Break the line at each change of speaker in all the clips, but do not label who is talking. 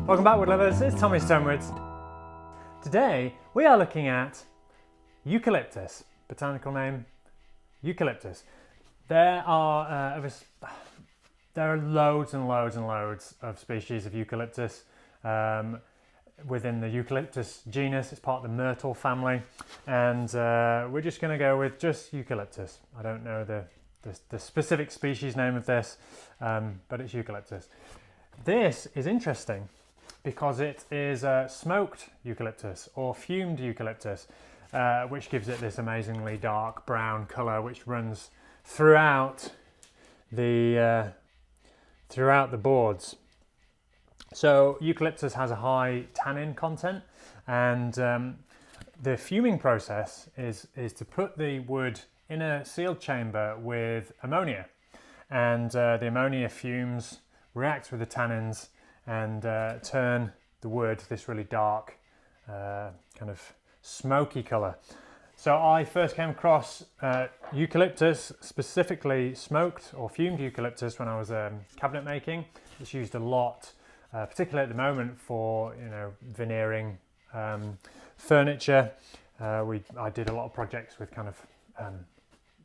Welcome back, wood lovers, it's Tommy's Tonewoods. Today we are looking at eucalyptus, botanical name eucalyptus. There are loads and loads and loads of species of eucalyptus within the eucalyptus genus. It's part of the myrtle family, and we're just going to go with just eucalyptus. I don't know the specific species name of this, but it's eucalyptus. This is interesting because it is smoked eucalyptus or fumed eucalyptus, which gives it this amazingly dark brown colour which runs throughout the boards. So eucalyptus has a high tannin content, and the fuming process is to put the wood in a sealed chamber with ammonia, and the ammonia fumes, reacts with the tannins, and turn the wood this really dark kind of smoky colour. So I first came across eucalyptus, specifically smoked or fumed eucalyptus, when I was cabinet making. It's used a lot, particularly at the moment for veneering furniture. I did a lot of projects with kind of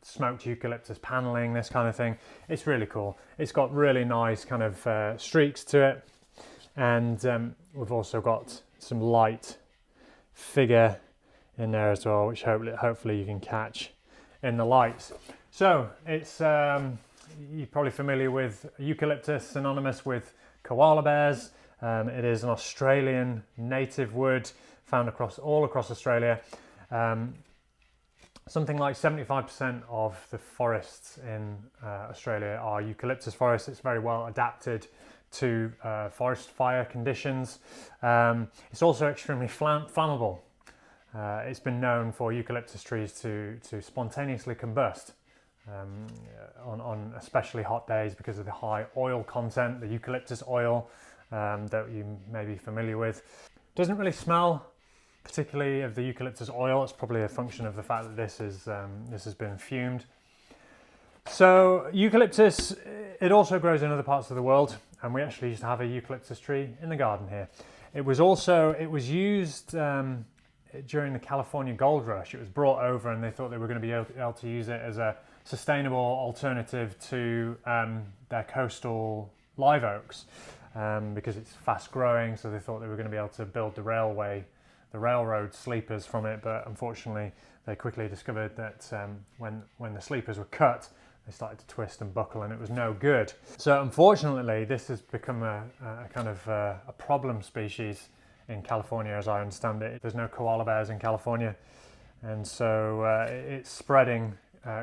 smoked eucalyptus paneling, this kind of thing. It's really cool. It's got really nice kind of streaks to it, and we've also got some light figure in there as well, which hopefully you can catch in the lights. So it's you're probably familiar with eucalyptus, synonymous with koala bears. It is an Australian native wood found all across Australia. Something like 75% of the forests in Australia are eucalyptus forests. It's very well adapted to forest fire conditions. It's also extremely flammable. It's been known for eucalyptus trees to spontaneously combust on especially hot days because of the high oil content, the eucalyptus oil that you may be familiar with. Doesn't really smell particularly of the eucalyptus oil. It's probably a function of the fact that this has been fumed. So eucalyptus, it also grows in other parts of the world, and we actually used to have a eucalyptus tree in the garden here. It was used during the California gold rush. It was brought over, and they thought they were going to be able to use it as a sustainable alternative to their coastal live oaks, because it's fast growing. So they thought they were going to be able to build the railroad sleepers from it, but unfortunately they quickly discovered that when the sleepers were cut, they started to twist and buckle, and it was no good. So unfortunately this has become a kind of a problem species in California, as I understand it. There's no koala bears in California, and so it's spreading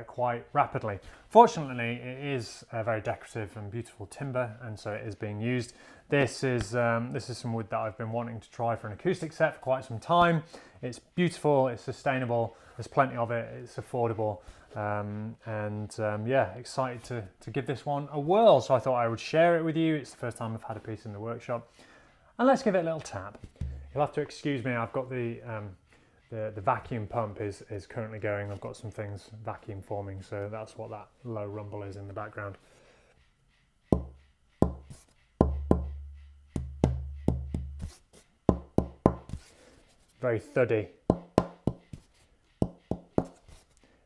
quite rapidly. Fortunately, it is a very decorative and beautiful timber, and so it is being used. This is some wood that I've been wanting to try for an acoustic set for quite some time. It's beautiful, it's sustainable, there's plenty of it, it's affordable, yeah, excited to give this one a whirl. So I thought I would share it with you. It's the first time I've had a piece in the workshop, and let's give it a little tap. You'll have to excuse me, I've got the vacuum pump is currently going. I've got some things vacuum forming, so that's what that low rumble is in the background. Very thuddy,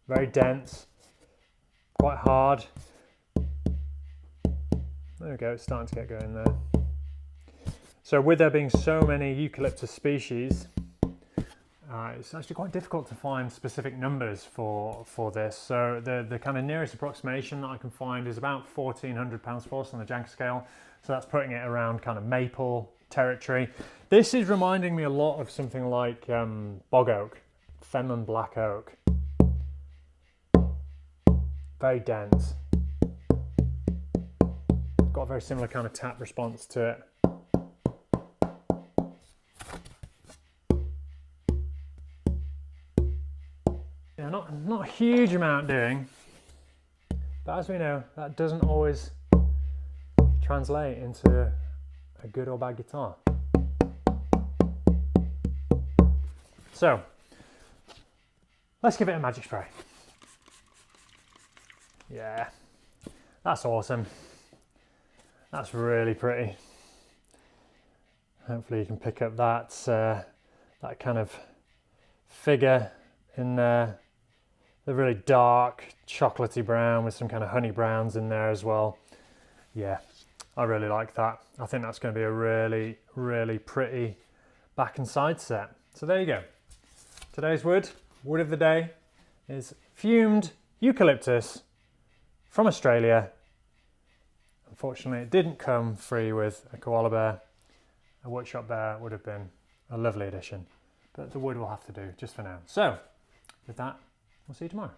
very dense, quite hard. There we go, it's starting to get going there. So with there being so many eucalyptus species, it's actually quite difficult to find specific numbers for this. So the kind of nearest approximation that I can find is about 1,400 pounds-force on the Jank scale. So that's putting it around kind of maple territory. This is reminding me a lot of something like bog oak, Fenland black oak. Very dense. Got a very similar kind of tap response to it. Yeah, not a huge amount doing, but as we know, that doesn't always translate into a good or bad guitar. So let's give it a magic spray. Yeah, that's awesome. That's really pretty. Hopefully you can pick up that, that kind of figure in the really dark chocolatey brown with some kind of honey browns in there as well. Yeah, I really like that. I think that's going to be a really, really pretty back and side set. So there you go. Today's wood of the day is fumed eucalyptus from Australia. Unfortunately, it didn't come free with a koala bear. A woodshop bear would have been a lovely addition, but the wood will have to do just for now. So with that, we'll see you tomorrow.